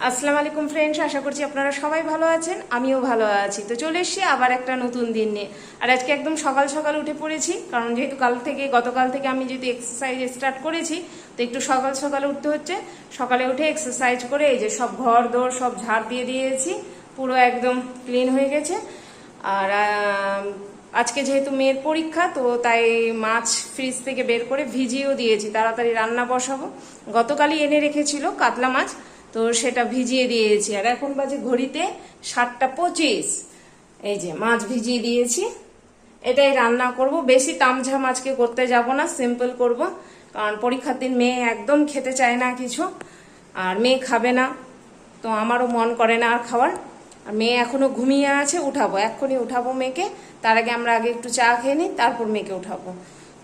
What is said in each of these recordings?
আসসালামু আলাইকুম ফ্রেন্ডস, আশা করছি আপনারা সবাই ভালো আছেন, আমিও ভালো আছি। তো চলে এসেছি আবার একটা নতুন দিন নিয়ে। আর আজকে একদম সকাল সকাল উঠে পড়েছি, কারণ যেহেতু গতকাল থেকে আমি যেহেতু এক্সারসাইজ স্টার্ট করেছি, তো একটু সকাল সকাল উঠতে হচ্ছে। সকালে উঠে এক্সারসাইজ করে এই যে সব ঘর দোর সব ঝাড় দিয়ে দিয়েছি, পুরো একদম ক্লিন হয়ে গেছে। আর আজকে যেহেতু মেয়ের পরীক্ষা, তো তাই মাছ ফ্রিজ থেকে বের করে ভিজিয়েও দিয়েছি, তাড়াতাড়ি রান্না বসাবো। গতকালই এনে রেখেছিল কাতলা মাছ, তো সেটা ভিজিয়ে দিয়েছি। আর এখন বাজে ঘড়িতে 7:25। এই যে মাছ ভিজিয়ে দিয়েছি, এটাই রান্না করব। বেশি তামঝাম আজকে করতে যাব না, সিম্পল করব, কারণ পরীক্ষার দিন মেয়ে একদম খেতে চায় না কিছু, আর মেয়ে খাবে না, তো আমারও মন করে না আর খাওয়ার। আর মেয়ে এখনো ঘুমিয়ে আছে, উঠাবো, এক্ষুনি উঠাবো মেয়েকে। তার আগে আমরা একটু চা খেয়ে নিই, তারপর মেয়েকে উঠাবো।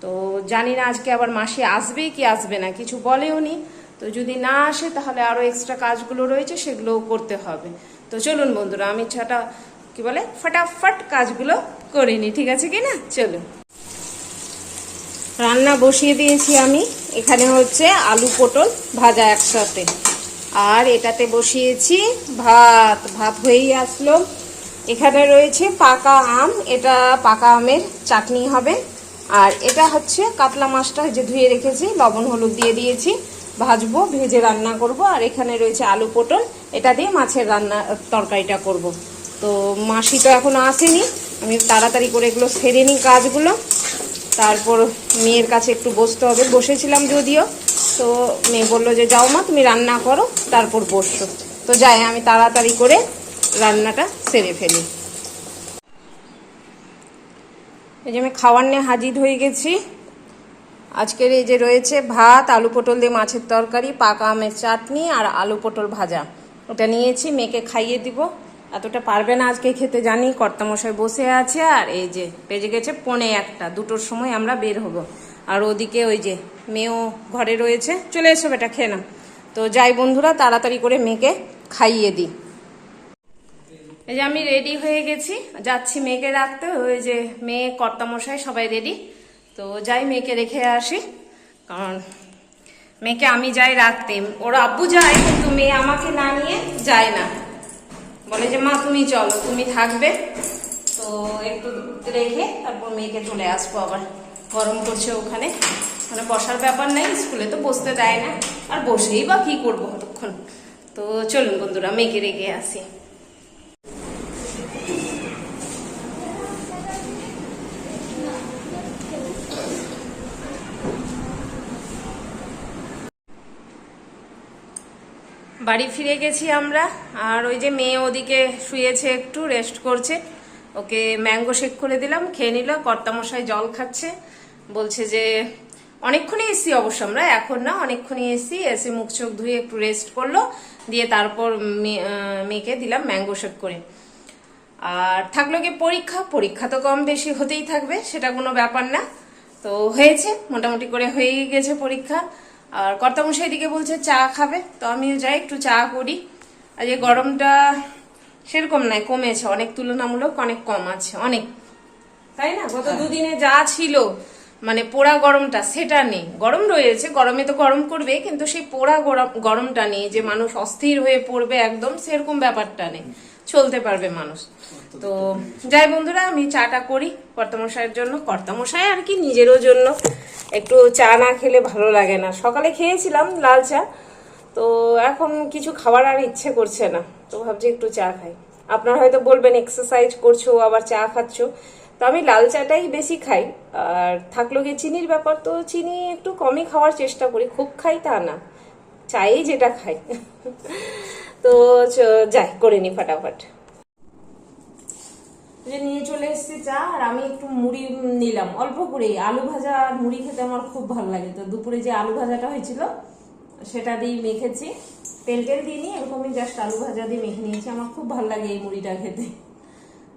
তো জানি না আজকে আবার মাসি আসবে কি আসবে না, কিছু বলেও নি। তো যদি না আসে তাহলে আরো এক্সট্রা কাজগুলো রয়েছে, সেগুলোও করতে হবে। তো চলুন বন্ধুরা, আমি কি বলে ফটাফট কাজগুলো করে নি, ঠিক আছে কি না? চলুন। রান্না বসিয়ে দিয়েছি আমি। এখানে হচ্ছে আলু পটল ভাজা একসাথে, আর এটাতে বসিয়েছি ভাত। ভাত হয়েই আসলো। এখানে রয়েছে পাকা আম, এটা পাকা আমের চাটনি হবে। আর এটা হচ্ছে কাতলা মাছটা যে ধুয়ে রেখেছি, লবণ হলুদ দিয়ে দিয়েছি, ভাজবো, ভেজে রান্না করব। আর এখানে রয়েছে আলু পটল, এটা দিয়ে মাছের তরকারিটা করব। তো মাসি তো এখনো আসেনি, আমি তাড়াতাড়ি করে এগুলো সেরে নিই কাজগুলো, তারপর মেয়ের কাছে একটু বসতে হবে। বসেছিলাম যদিও, তো মেয়ে বললো যে যাও মা তুমি রান্না করো, তারপর বসছো। তো যাই, আমি তাড়াতাড়ি করে রান্নাটা সেরে ফেলি। এই যে আমি খাওয়ার নিয়ে হাজির হয়ে গেছি। আজকের এই যে রয়েছে ভাত, আলু পটল দিয়ে মাছের তরকারি, পাকা আমের চাটনি আর আলু পটল ভাজা। ওটা নিয়েছি, মেয়েকে খাইয়ে দিব। এতটা পারবে না আজকে খেতে জানি, কর্তামশাই বসে আছে। আর এই যে বেজে গেছে 1:45, 2টোর সময় আমরা বের হব। আর ওদিকে ওই যে মেয়েও ঘরে রয়েছে, চলে এসো বেটা খেয়ে না। তো যাই বন্ধুরা, তাড়াতাড়ি করে মেয়েকে খাইয়ে দিই। এই যে আমি রেডি হয়ে গেছি, যাচ্ছি মেয়েকে রাখতে। ওই যে মেয়ে কর্তামশাই সবাই রেডি। তো যাই মেয়েকে রেখে আসি, কারণ মেয়েকে আমি যাই রাখতে, ওর আব্বু যায় কিন্তু মেয়ে আমাকে না নিয়ে যায় না, বলে যে মা তুমি চলো, তুমি থাকবে। তো একটু রেখে তারপর মেয়েকে চলে আসবো। আবার গরম করছে ওখানে, মানে বসার ব্যাপার নেই, স্কুলে তো বসতে দেয় না, আর বসেই বা কি করবো ততক্ষণ। তো চলুন বন্ধুরা, মেয়েকে রেখে আসি। বাড়ি ফিরে গেছি আমরা। আর ওই যে মেয়ে ওদিকে শুয়েছে, একটু রেস্ট করছে, ওকে ম্যাঙ্গো শেক করে দিলাম, খেয়ে নিল। কর্তামশাই জল খাচ্ছে, বলছে যে অনেকক্ষণই এসছি, অবশ্য আমরা এখন না, অনেকক্ষণই এসে মুখ চোখ ধুয়ে একটু রেস্ট করলো, দিয়ে তারপর মেয়েকে দিলাম ম্যাঙ্গো শেক করে। আর থাকলো কি পরীক্ষা, পরীক্ষা তো কম বেশি হতেই থাকবে, সেটা কোনো ব্যাপার না। তো হয়েছে, মোটামুটি করে হয়েই গেছে পরীক্ষা। আর কর্তামশাই দিকে বলছে চা খাবে, তো আমিও যাই একটু চা করি। আর যে গরমটা সেরকম নাই, কমেছে অনেক, তুলনামূলক অনেক কম আছে, অনেক, তাই না? গত দুদিনে যা ছিল মানে পোড়া গরমটা, সেটা নেই। গরম রয়েছে, গরমে তো গরম করবে, কিন্তু সেই পোড়া গরমটা নেই যে মানুষ অস্থির হয়ে পড়বে একদম, সেরকম ব্যাপারটা নেই, চলতে পারবে মানুষ। তো যাই বন্ধুরা, আমি চাটা করি কর্তামশাইয়ের জন্য, কর্তামশাই আর কি নিজেরও জন্য। একটু চা না খেলে ভালো লাগে না। সকালে খেয়েছিলাম লাল চা, তো এখন কিছু খাবার আর ইচ্ছে করছে না, তো ভাবছি একটু চা খাই। আপনারা হয়তো বলবেন এক্সারসাইজ করছো আবার চা খাচ্ছ, তো আমি লাল চাটাই বেশি খাই। আর থাকলো গিয়ে চিনির ব্যাপার, তো চিনি একটু কমই খাওয়ার চেষ্টা করি, খুব খাই তা না, চাই যেটা খাই। তো যাই করে নি ফটাফট। যে নিয়ে চলে এসেছি চা, আর আমি একটু মুড়ি নিলাম অল্প করে। আলু ভাজা আর মুড়ি খেতে আমার খুব ভালো লাগে, তো দুপুরে যে আলু ভাজাটা হয়েছিল সেটা দিয়ে মেখেছি, তেল টেল দিইনি, এরকমই জাস্ট আলু ভাজা দিয়ে মেখে নিয়েছি। আমার খুব ভালো লাগে এই মুড়িটা খেতে।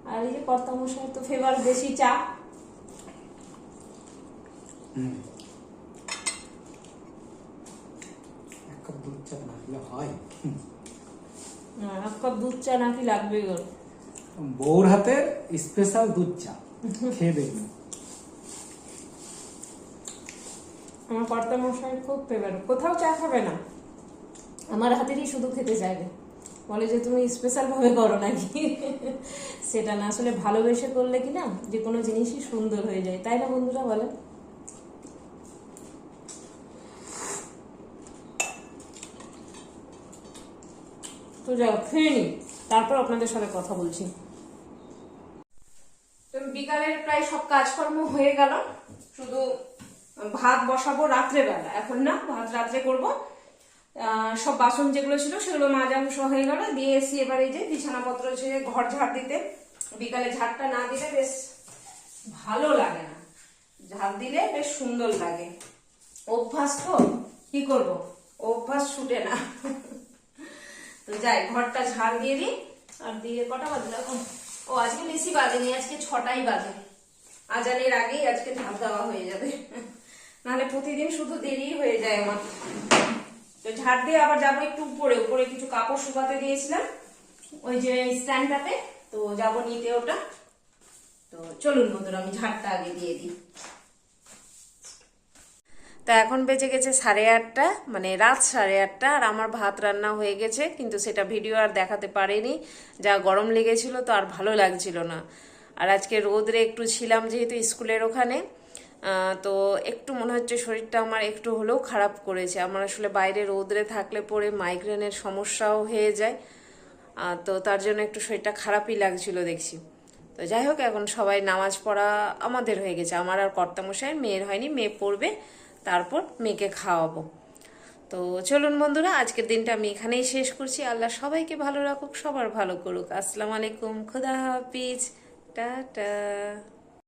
আর এই যে কর্তামশাই তো ফেভার বেশি চা। এক কাপ দুধ চা না হলে হয়? এক কাপ দুধ চা নাকি লাগবে ওর। বউর হাতের স্পেশাল দুধ চা খেয়ে দেখবেন। আমার কর্তামশাই খুব ফেভারিট, কোথাও চা খাবে না, আমার হাতেরই শুধু খেতে চাইবে। বলে যে তুমি স্পেশাল ভাবে করো নাকি। সেটা না, আসলে ভালোবেসে করলে কি না যে কোনো জিনিসই সুন্দর হয়ে যায়, তাই না বন্ধুরা বলে। তো যাও খেয়ে নি, তারপর আপনাদের সাথে কথা বলছি। তো বিকালের প্রায় সব কাজকর্ম হয়ে গেল, শুধু ভাত বসাবো রাত্রেবেলা, এখন না, ভাত রাত্রে করব। সব বাসন যেগুলো ছিল সেগুলো মাজা মুসা হয়ে গেল, দিয়ে এসি এবার এই যে বিছানাপত্র ছেড়ে ঘর ঝাড় দিতে। বিকালে ঝাড়টা না দিলে বেশ ভালো লাগে না, ঝাড় দিলে বেশ সুন্দর লাগে। অভ্যাস তো, কি করব, অভ্যাস ছুটে না। তো যাই, ঘরটা ঝাড় দিয়ে দিই। আর দিয়ে কটা বাজে এখন, ও আজকে বেশি বাজেনি, আজকে 6টাই বাজে। আজানের আগেই আজকে ঝাড় দেওয়া হয়ে যাবে, নাহলে প্রতিদিন শুধু দেরি হয়ে যায় আমার। তো ঝাড় দিয়ে আবার যাবো একটু উপরে, উপরে কিছু কাপড় শুকাতে দিয়েছিলাম ওই যে স্ট্যান্ডটাতে, তো যাবো নিতে ওটা। তো চলুন বন্ধুরা, আমি ঝাড়টা আগে দিয়ে দিই। তা এখন বেজে গেছে 8:30, মানে রাত 8:30, আর আমার ভাত রান্না হয়ে গেছে, কিন্তু সেটা ভিডিও আর দেখাতে পারিনি, যা গরম লেগেছিল তো আর ভালো লাগছিল না। আর আজকে রোদরে একটু ছিলাম যেহেতু স্কুলের ওখানে, তো একটু মনে হচ্ছে শরীরটা আমার একটু হলেও খারাপ করেছে। আমার আসলে বাইরে রোদরে থাকলে পরে মাইগ্রেনের সমস্যাও হয়ে যায়, তো তার জন্য একটু শরীরটা খারাপই লাগছিল দেখছি। তো যাই হোক, এখন সবাই নামাজ পড়া আমাদের হয়ে গেছে, আমার আর কর্তামশাই, মেয়ের হয়নি, মেয়ে পড়বে, তারপর মেয়েকে খাওয়াবো। তো চলুন বন্ধুরা, আজকের দিনটা আমি এখানেই শেষ করছি। আল্লাহ সবাইকে ভালো রাখুক, সবার ভালো করুক। আসসালামু আলাইকুম, খুদা হাফিজ, টাটা।